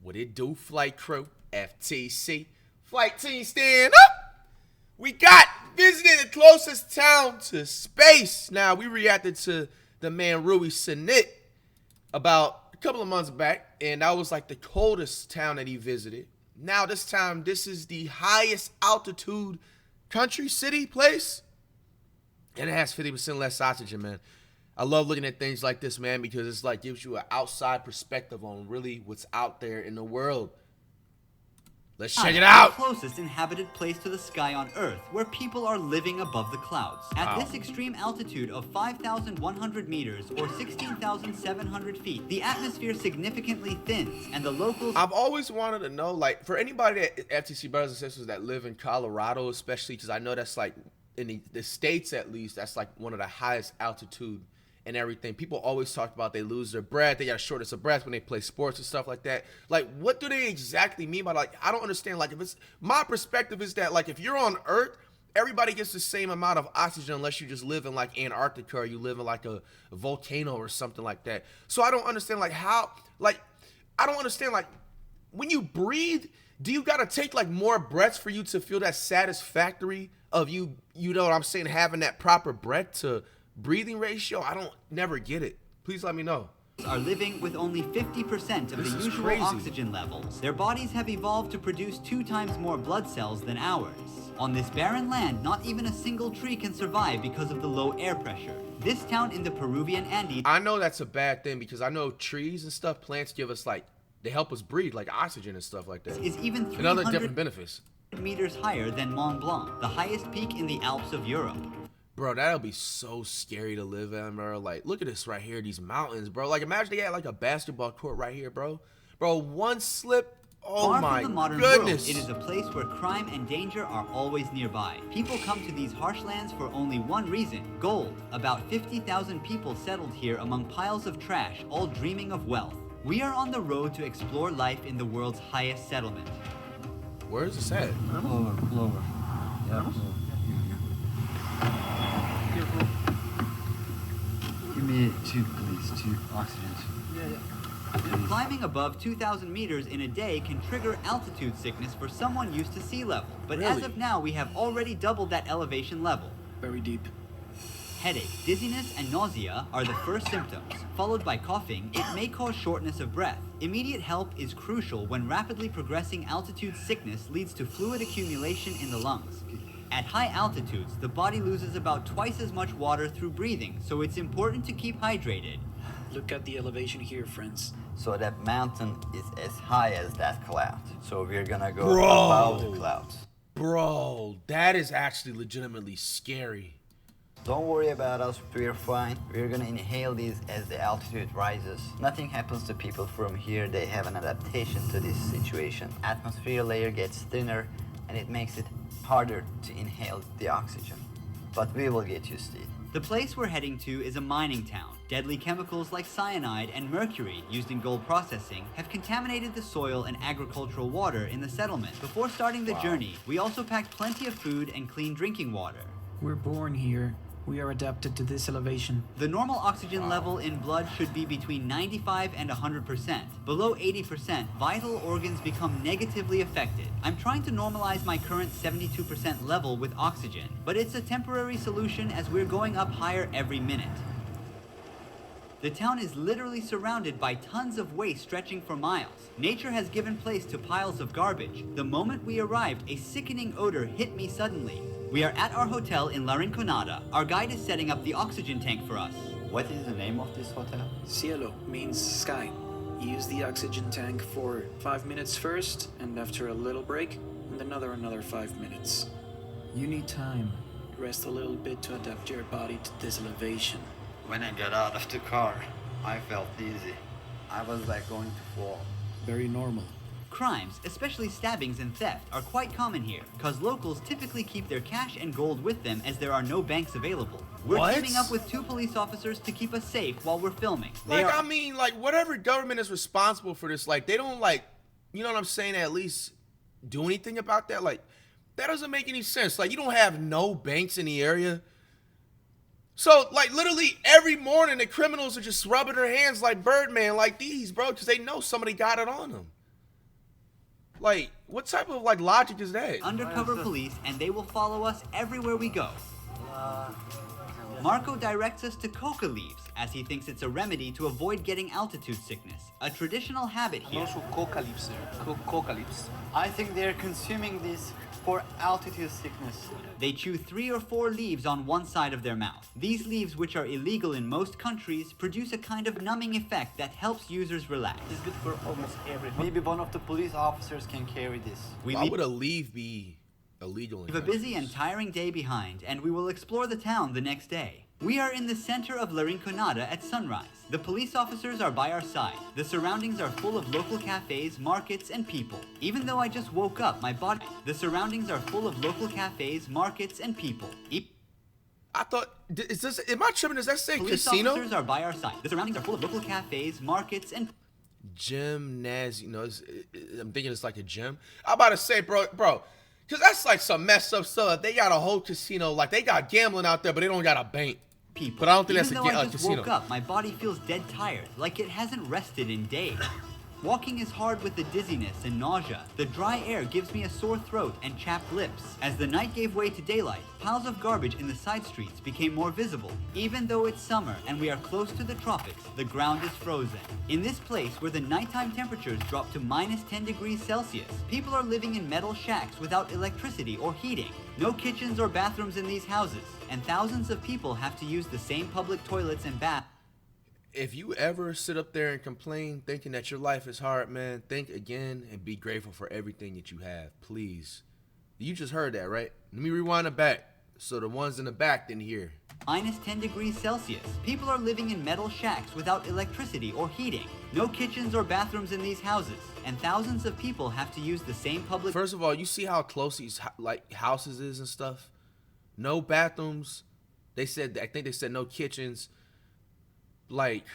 What it do, flight crew? FTC. Flight team, stand up! We got visiting the closest town to space. Now, we reacted to the man Rui Sinit about a couple of months back, and that was like the coldest town that he visited. Now, this time, this is the highest altitude country, city, place, and it has 50% less oxygen, man. I love looking at things like this, man, because it's like gives you an outside perspective on really what's out there in the world. Let's check it out. The closest inhabited place to the sky on Earth, where people are living above the clouds. At this extreme altitude of 5,100 meters or 16,700 feet, the atmosphere significantly thins, and the locals... I've always wanted to know, like, for anybody that FTC brothers and sisters that live in Colorado, especially, because I know that's like in the States at least, that's like one of the highest altitude and everything. People always talk about they lose their breath, they got a shortness of breath when they play sports and stuff like that. Like, what do they exactly mean by, like, I don't understand. Like, if it's, my perspective is that, like, if you're on Earth, everybody gets the same amount of oxygen unless you just live in, like, Antarctica or you live in, like, a volcano or something like that. So I don't understand, like, how, like, I don't understand, like, when you breathe, do you got to take, like, more breaths for you to feel that satisfactory of you know what I'm saying, having that proper breath to breathing ratio? I don't never get it. Please let me know. Are living with only 50% of the usual oxygen levels. Their bodies have evolved to produce 2 times more blood cells than ours. On this barren land, not even a single tree can survive because of the low air pressure. This town in the Peruvian Andes... I know that's a bad thing because I know trees and stuff, plants give us, like, they help us breathe, like oxygen and stuff like that. ...is even 300 and other different benefits. meters higher than Mont Blanc, the highest peak in the Alps of Europe. Bro, that'll be so scary to live in, bro. Like, look at this right here, these mountains, bro. Like, imagine they had, like, a basketball court right here, bro. Bro, one slip, oh Far my from the modern goodness. world, it is a place where crime and danger are always nearby. People come to these harsh lands for only one reason, gold. About 50,000 people settled here among piles of trash, all dreaming of wealth. We are on the road to explore life in the world's highest settlement. Where is this at? Lower. Yeah. Give me 2, please. 2 oxygens. Yeah. Climbing above 2,000 meters in a day can trigger altitude sickness for someone used to sea level. But Really? as of now, we have already doubled that elevation level. Very deep. Headache, dizziness, and nausea are the first symptoms. Followed by coughing, it may cause shortness of breath. Immediate help is crucial when rapidly progressing altitude sickness leads to fluid accumulation in the lungs. At high altitudes, the body loses about twice as much water through breathing, so it's important to keep hydrated. Look at the elevation here, friends. So that mountain is as high as that cloud. So we're gonna go Bro. above the clouds. Bro, that is actually legitimately scary. Don't worry about us, we're fine. We're gonna inhale these as the altitude rises. Nothing happens to people from here. They have an adaptation to this situation. Atmosphere layer gets thinner and it makes it harder to inhale the oxygen. But we will get used to it. The place we're heading to is a mining town. Deadly chemicals like cyanide and mercury used in gold processing have contaminated the soil and agricultural water in the settlement. Before starting the journey, we also packed plenty of food and clean drinking water. We're born here. We are adapted to this elevation. The normal oxygen level in blood should be between 95 and 100%. Below 80%, vital organs become negatively affected. I'm trying to normalize my current 72% level with oxygen, but it's a temporary solution as we're going up higher every minute. The town is literally surrounded by tons of waste stretching for miles. Nature has given place to piles of garbage. The moment we arrived, a sickening odor hit me suddenly. We are at our hotel in La Rinconada. Our guide is setting up the oxygen tank for us. What is the name of this hotel? Cielo means sky. You use the oxygen tank for 5 minutes first, and after a little break, and another 5 minutes. You need time. Rest a little bit to adapt your body to this elevation. When I got out of the car, I felt dizzy. I was like going to fall. Very normal. Crimes, especially stabbings and theft, are quite common here, cause locals typically keep their cash and gold with them as there are no banks available. We're What? teaming up with 2 police officers to keep us safe while we're filming. Like, I mean, like, whatever government is responsible for this, like, they don't, like, you know what I'm saying, at least do anything about that? Like, that doesn't make any sense. Like, you don't have no banks in the area. So, like, literally every morning, the criminals are just rubbing their hands like Birdman, like these, bro, because they know somebody got it on them. Like, what type of like logic is that? undercover police, and they will follow us everywhere we go. Marco directs us to coca leaves, as he thinks it's a remedy to avoid getting altitude sickness, a traditional habit here. Coca leaves there. Coca leaves. I think they're consuming this for altitude sickness. They chew 3 or 4 leaves on one side of their mouth. These leaves, which are illegal in most countries, produce a kind of numbing effect that helps users relax. It's good for almost everyone. Maybe one of the police officers can carry this. We Why leave would a leave be illegal? In a busy countries? and tiring day behind, and we will explore the town the next day. We are in the center of La Rinconada at sunrise. The police officers are by our side. The surroundings are full of local cafes, markets, and people. Even though I just woke up, my body... The surroundings are full of local cafes, markets, and people. I thought, is this? Am I tripping? Does that say Police casino? officers are by our side. The surroundings are full of local cafes, markets, and... Gymnasium. You know, I'm thinking it's like a gym. I'm about to say, bro, because that's like some messed up stuff. They got a whole casino, like they got gambling out there, but they don't got a bank. people. But I don't think Even that's a though I just casino. woke up, my body feels dead tired, like it hasn't rested in days. Walking is hard with the dizziness and nausea. The dry air gives me a sore throat and chapped lips. As the night gave way to daylight, piles of garbage in the side streets became more visible. Even though it's summer and we are close to the tropics, the ground is frozen. In this place where the nighttime temperatures drop to -10 degrees Celsius, people are living in metal shacks without electricity or heating. No kitchens or bathrooms in these houses, and thousands of people have to use the same public toilets and baths. If you ever sit up there and complain thinking that your life is hard, man, think again and be grateful for everything that you have, please. You just heard that, right? Let me rewind it back so the ones in the back didn't hear. -10 degrees Celsius. People are living in metal shacks without electricity or heating. No kitchens or bathrooms in these houses, and thousands of people have to use the same public... First of all, you see how close these like houses is and stuff? No bathrooms. They said, I think they said no kitchens. Like,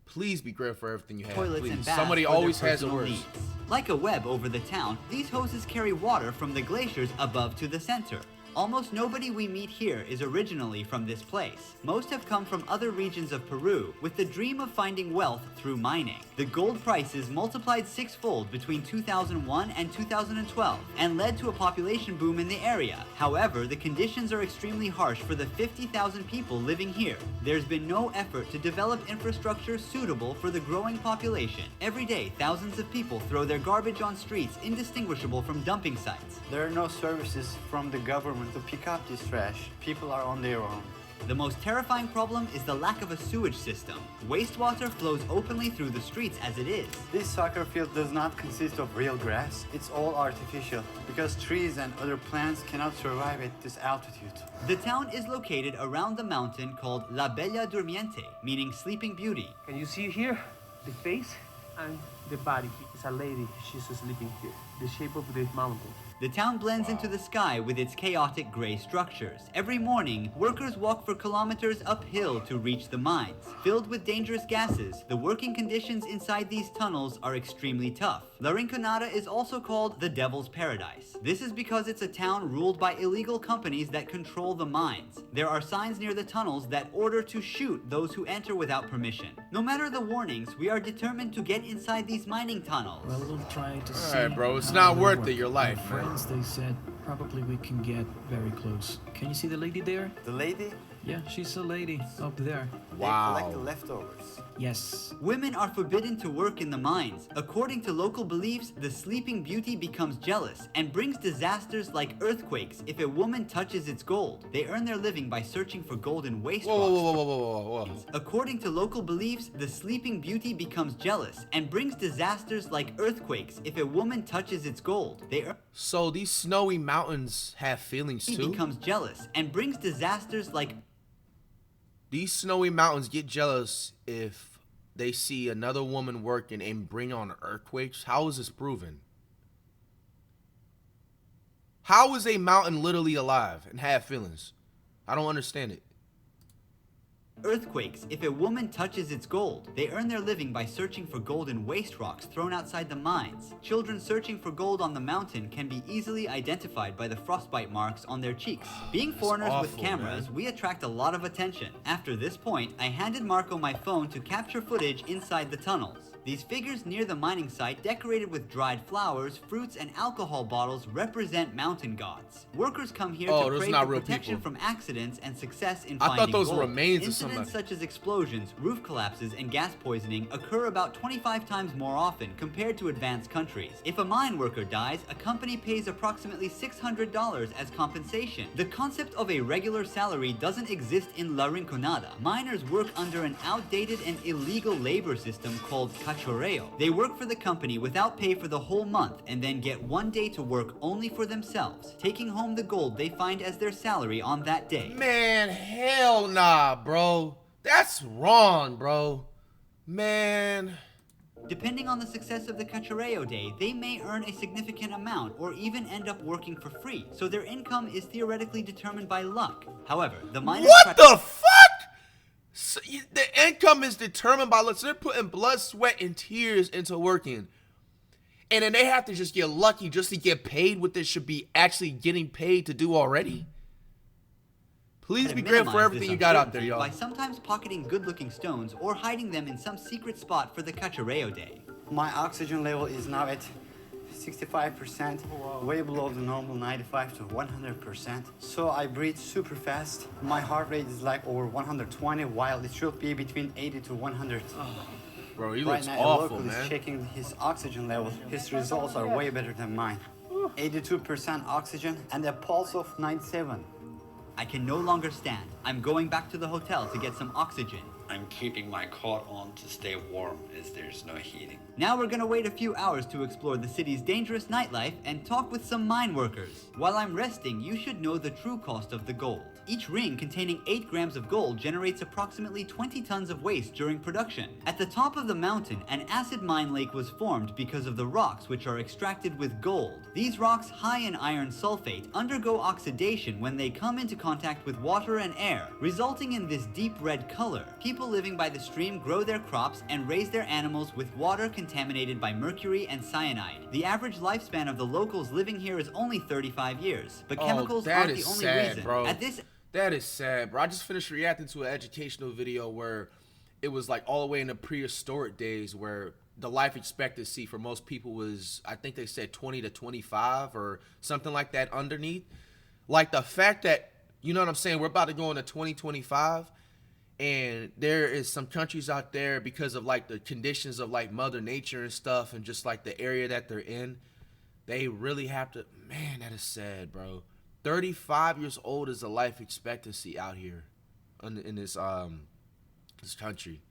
please be grateful for everything you have. toilets Please. and baths Somebody for their always has it personal worse. needs. Like a web over the town, these hoses carry water from the glaciers above to the center. Almost nobody we meet here is originally from this place. Most have come from other regions of Peru with the dream of finding wealth through mining. The gold prices multiplied sixfold between 2001 and 2012 and led to a population boom in the area. However, the conditions are extremely harsh for the 50,000 people living here. There's been no effort to develop infrastructure suitable for the growing population. Every day, thousands of people throw their garbage on streets indistinguishable from dumping sites. There are no services from the government to pick up this trash. People are on their own. The most terrifying problem is the lack of a sewage system. Wastewater flows openly through the streets as it is. This soccer field does not consist of real grass. It's all artificial because trees and other plants cannot survive at this altitude. The town is located around the mountain called La Bella Durmiente, meaning sleeping beauty. Can you see here the face and the body? It's a lady. She's sleeping here. The shape of the mountain. The town blends into the sky with its chaotic gray structures. Every morning, workers walk for kilometers uphill to reach the mines. Filled with dangerous gases, the working conditions inside these tunnels are extremely tough. La Rinconada is also called the Devil's Paradise. This is because it's a town ruled by illegal companies that control the mines. There are signs near the tunnels that order to shoot those who enter without permission. No matter the warnings, we are determined to get inside these mining tunnels. Well, we'll try to see. Alright, bro, it's how not they worth work. it, your life, My man. friends, they said probably we can get very close. Can you see the lady there? The lady, Yeah, she's a lady up there. they collect the Wow. leftovers. Yes. Women are forbidden to work in the mines. According to local beliefs, the sleeping beauty becomes jealous and brings disasters like earthquakes if a woman touches its gold. They earn their living by searching for gold in waste Whoa, rocks. whoa, whoa, whoa, whoa, whoa, whoa. According to local beliefs, the sleeping beauty becomes jealous and brings disasters like earthquakes if a woman touches its gold. So these snowy mountains have feelings She too? becomes jealous and brings disasters like These snowy mountains get jealous if they see another woman working and bring on earthquakes. How is this proven? How is a mountain literally alive and have feelings? I don't understand it. earthquakes if a woman touches its gold. They earn their living by searching for gold in waste rocks thrown outside the mines. Children searching for gold on the mountain can be easily identified by the frostbite marks on their cheeks. Being foreigners with awful, cameras, man. we attract a lot of attention. After this point, I handed Marco my phone to capture footage inside the tunnels. These figures near the mining site, decorated with dried flowers, fruits, and alcohol bottles, represent mountain gods. Workers come here to those pray not for real protection people. from accidents and success in I finding thought those gold. were remains of Incidents somebody. such as explosions, roof collapses, and gas poisoning occur about 25 times more often compared to advanced countries. If a mine worker dies, a company pays approximately $600 as compensation. The concept of a regular salary doesn't exist in La Rinconada. Miners work under an outdated and illegal labor system called cachorreo. They work for the company without pay for the whole month and then get one day to work only for themselves, taking home the gold they find as their salary on that day. Man, hell nah, bro. That's wrong, bro. Man. Depending on the success of the cachorreo day, they may earn a significant amount or even end up working for free, so their income is theoretically determined by luck. However, the miners... What the fuck? So the income is determined by, let's say they're putting blood, sweat, and tears into working. And then they have to just get lucky just to get paid what they should be actually getting paid to do already. Please be grateful for everything you got out there, y'all. By sometimes pocketing good-looking stones or hiding them in some secret spot for the cachorreo day. My oxygen level is now at 65%, way below the normal 95 to 100%. So I breathe super fast. My heart rate is like over 120, while it should be between 80 to 100. Bro, he Right looks now, awful, a local man. is checking his oxygen level. His results are way better than mine. 82% oxygen and a pulse of 97. I can no longer stand. I'm going back to the hotel to get some oxygen. I'm keeping my coat on to stay warm as there's no heating. Now we're gonna wait a few hours to explore the city's dangerous nightlife and talk with some mine workers. While I'm resting, you should know the true cost of the gold. Each ring containing 8 grams of gold generates approximately 20 tons of waste during production. At the top of the mountain, an acid mine lake was formed because of the rocks which are extracted with gold. These rocks, high in iron sulfate, undergo oxidation when they come into contact with water and air, resulting in this deep red color. People living by the stream grow their crops and raise their animals with water contaminated by mercury and cyanide. The average lifespan of the locals living here is only 35 years, but chemicals that aren't the is only sad, reason. bro. At this That is sad, bro. I just finished reacting to an educational video where it was like all the way in the prehistoric days where the life expectancy for most people was, I think they said 20 to 25 or something like that underneath. Like the fact that, you know what I'm saying, we're about to go into 2025 and there is some countries out there because of like the conditions of like Mother Nature and stuff and just like the area that they're in, they really have to, man, that is sad, bro. 35 years old is the life expectancy out here in this country.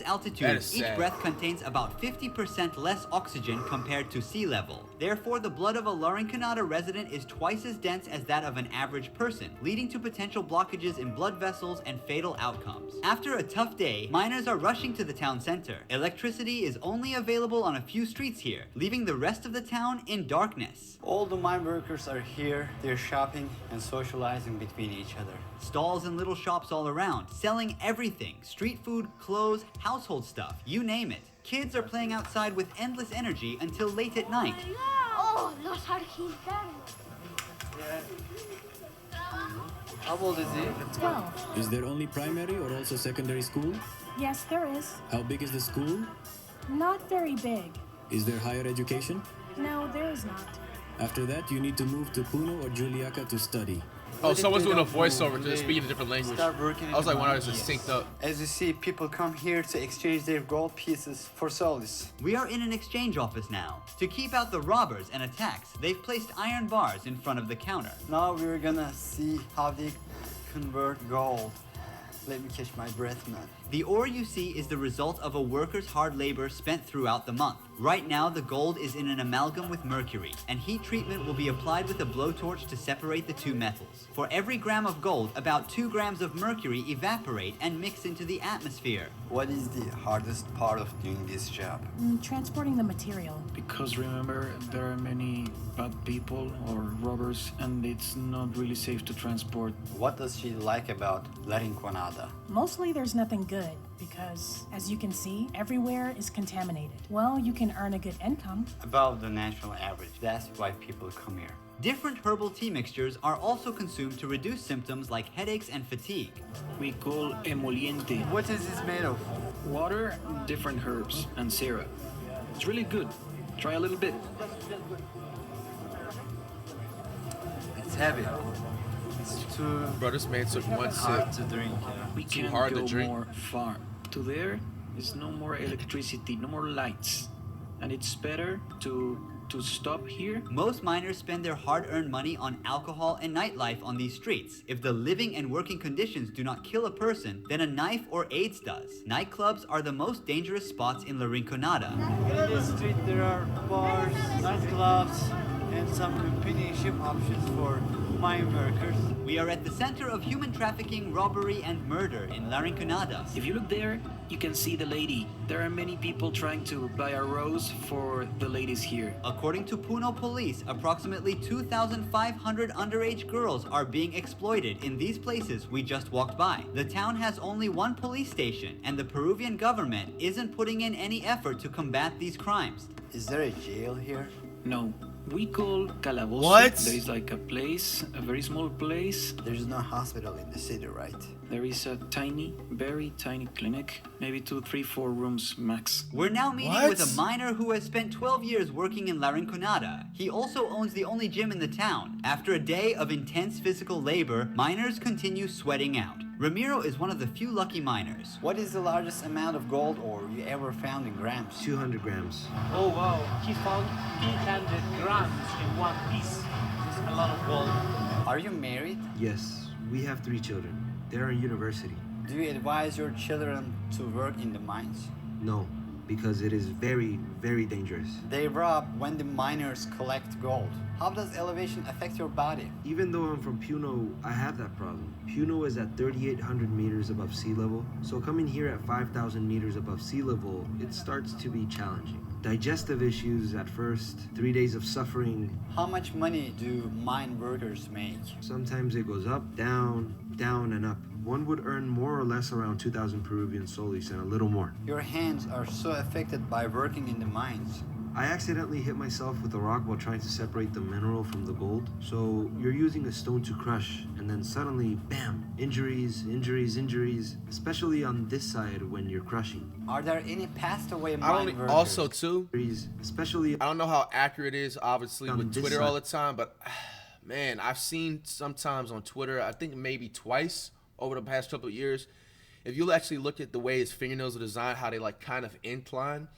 altitude, is each sad. breath contains about 50% less oxygen compared to sea level. Therefore, the blood of a La Rinconada resident is twice as dense as that of an average person, leading to potential blockages in blood vessels and fatal outcomes. After a tough day, miners are rushing to the town center. Electricity is only available on a few streets here, leaving the rest of the town in darkness. All the mine workers are here. They're shopping and socializing between each other. Stalls and little shops all around, selling everything: street food, clothes, household stuff, you name it. Kids are playing outside with endless energy until late at night. Oh, los argentinos. How old is he? 12. Is there only primary or also secondary school? Yes, there is. How big is the school? Not very big. Is there higher education? No, there is not. After that, you need to move to Puno or Juliaca to study. Oh, someone's doing a voiceover to speak in a different language. Start working I was like, in when I the was just mines. synced up. As you see, people come here to exchange their gold pieces for solis. We are in an exchange office now. To keep out the robbers and attacks, they've placed iron bars in front of the counter. Now we're gonna see how they convert gold. Let me catch my breath, man. The ore you see is the result of a worker's hard labor spent throughout the month. Right now, the gold is in an amalgam with mercury, and heat treatment will be applied with a blowtorch to separate the two metals. For every gram of gold, about 2 grams of mercury evaporate and mix into the atmosphere. What is the hardest part of doing this job? Transporting the material. Because remember, there are many bad people or robbers, and it's not really safe to transport. What does she like about La Rinconada? Mostly there's nothing good because, as you can see, everywhere is contaminated. Well, you can earn a good income. Above the national average. That's why people come here. Different herbal tea mixtures are also consumed to reduce symptoms like headaches and fatigue. We call emoliente. What is this made of? water, different herbs, and syrup. It's really good. Try a little bit. It's heavy. It's too Bro, this man took one sip. hard to drink. We Too can't hard to go drink. more far. To there is no more electricity, no more lights. And it's better to stop here. Most miners spend their hard-earned money on alcohol and nightlife on these streets. If the living and working conditions do not kill a person, then a knife or AIDS does. Nightclubs are the most dangerous spots in La Rinconada. In this street there are bars, nightclubs, and some companionship options for mine workers. We are at the center of human trafficking, robbery, and murder in La Rinconada. If you look there, you can see the lady. There are many people trying to buy a rose for the ladies here. According to Puno police, approximately 2,500 underage girls are being exploited in these places we just walked by. The town has only one police station, and the Peruvian government isn't putting in any effort to combat these crimes. Is there a jail here? No, we call Calabozo. What? There is like a place, a very small place. There's no hospital in the city, right? There is a tiny, very tiny clinic. Maybe 2, 3, 4 rooms max. We're now meeting What? with a miner who has spent 12 years working in La Rinconada. He also owns the only gym in the town. After a day of intense physical labor, miners continue sweating out. Ramiro is one of the few lucky miners. What is the largest amount of gold ore you ever found in grams? 200 grams. Oh wow, he found 800 grams in one piece. It's a lot of gold. Are you married? Yes, we have 3 children. They're in university. Do you advise your children to work in the mines? No, because it is very, very dangerous. They rob when the miners collect gold. How does elevation affect your body? Even though I'm from Puno, I have that problem. Puno is at 3,800 meters above sea level, so coming here at 5,000 meters above sea level, it starts to be challenging. Digestive issues at first, 3 days of suffering. How much money do mine workers make? Sometimes it goes up, down, down, and up. One would earn more or less around 2,000 Peruvian soles and a little more. Your hands are so affected by working in the mines. I accidentally hit myself with a rock while trying to separate the mineral from the gold. So you're using a stone to crush, and then suddenly, bam, injuries, injuries, injuries, especially on this side when you're crushing. Are there any passed away I mine don't workers? also too. Injuries, especially I don't know how accurate it is, obviously, On with this Twitter side. all the time, but man, I've seen sometimes on Twitter, I think maybe twice over the past couple of years, if you'll actually look at the way his fingernails are designed, how they like kind of incline,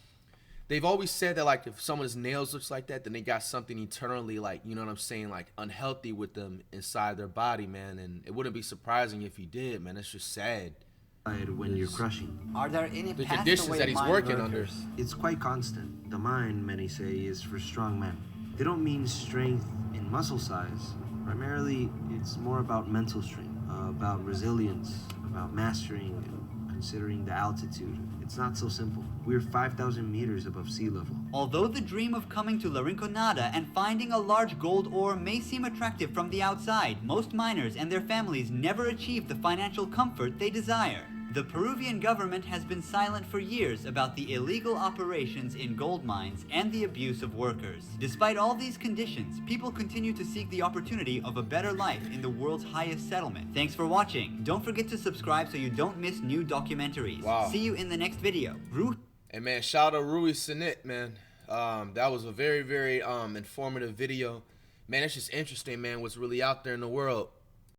they've always said that like if someone's nails looks like that, then they got something eternally like, you know what I'm saying, like unhealthy with them inside their body, man. And it wouldn't be surprising if he did, man. It's just sad. when you're crushing. Are there any The passed conditions away that he's mine working workers? under. It's quite constant. The mind, many say, is for strong men. They don't mean strength in muscle size. Primarily, it's more about mental strength, about resilience, about mastering and considering the altitude. It's not so simple. We're 5,000 meters above sea level. Although the dream of coming to La Rinconada and finding a large gold ore may seem attractive from the outside, most miners and their families never achieve the financial comfort they desire. The Peruvian government has been silent for years about the illegal operations in gold mines and the abuse of workers. Despite all these conditions, people continue to seek the opportunity of a better life in the world's highest settlement. Thanks for watching. Don't forget to subscribe so you don't miss new documentaries. Wow. See you in the next video. And man, shout out Rui Sinit, man. That was a very, very informative video. Man, it's just interesting, man, what's really out there in the world.